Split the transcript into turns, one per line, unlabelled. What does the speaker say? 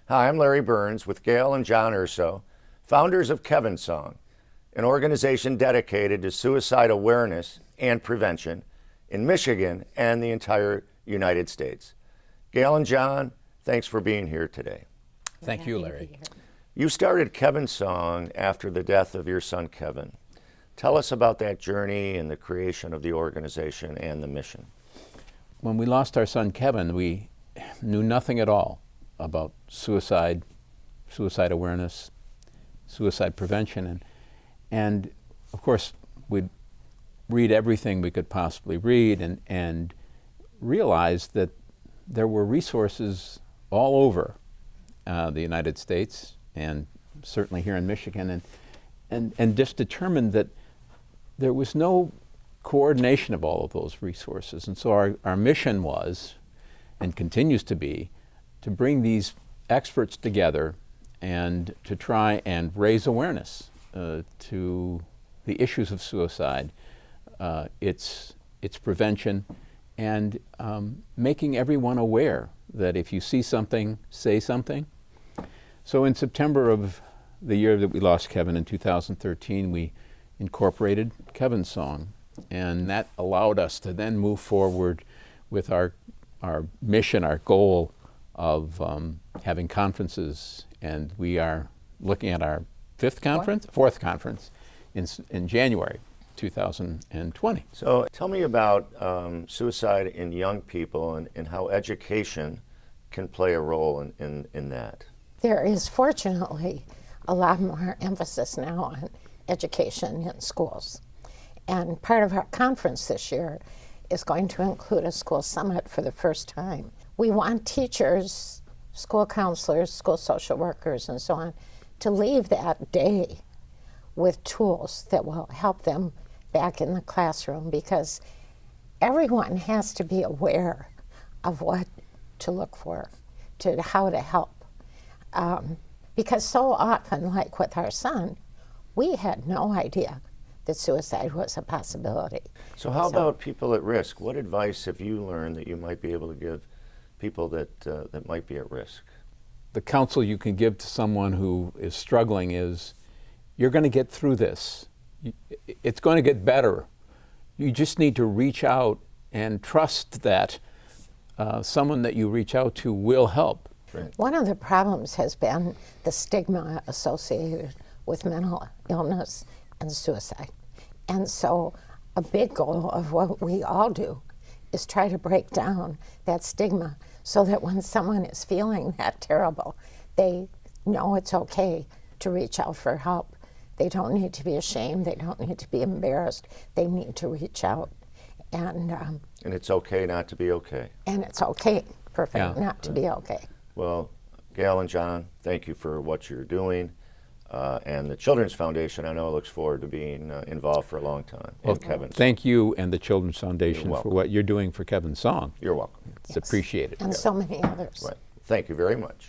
Hi, I'm Larry Burns with Gail and John Urso, founders of Kevin's Song, an organization dedicated to suicide awareness and prevention in Michigan and the entire United States. Gail and John, thanks for being here today.
Thank you, Larry.
You started Kevin's Song after the death of your son, Kevin. Tell us about that journey and the creation of the organization and the mission.
When we lost our son, Kevin, we knew nothing at all about suicide awareness, suicide prevention, and of course we'd read everything we could possibly read and realized that there were resources all over the United States and certainly here in Michigan, and just determined that there was no coordination of all of those resources. And so our mission was, and continues to be, to bring these experts together and to try and raise awareness to the issues of suicide, its prevention, and making everyone aware that if you see something, say something. So in September of the year that we lost Kevin in 2013, we incorporated Kevin's Song, and that allowed us to then move forward with our mission, our goal of having conferences, and we are looking at our fourth conference in January 2020.
So tell me about suicide in young people and how education can play a role in that.
There is fortunately a lot more emphasis now on education in schools. And part of our conference this year is going to include a school summit for the first time. We want teachers, school counselors, school social workers, and so on, to leave that day with tools that will help them back in the classroom, because everyone has to be aware of what to look for, to how to help. Because so often, like with our son, we had no idea that suicide was a possibility.
So how about people at risk? What advice have you learned that you might be able to give people that might be at risk?
The counsel you can give to someone who is struggling is, you're going to get through this. It's going to get better. You just need to reach out and trust that someone that you reach out to will help.
Right.
One of the problems has been the stigma associated with mental illness and suicide. And so a big goal of what we all do is try to break down that stigma so that when someone is feeling that terrible, they know it's okay to reach out for help. They don't need to be ashamed. They don't need to be embarrassed. They need to reach out. And
it's okay not to be okay.
And it's okay, not to be okay.
Well, Gail and John, thank you for what you're doing. And the Children's Foundation, I know, looks forward to being involved for a long time.
Well, thank you and the Children's Foundation for what you're doing for Kevin's Song.
You're welcome.
It's appreciated.
And so many others.
Right. Thank you very much.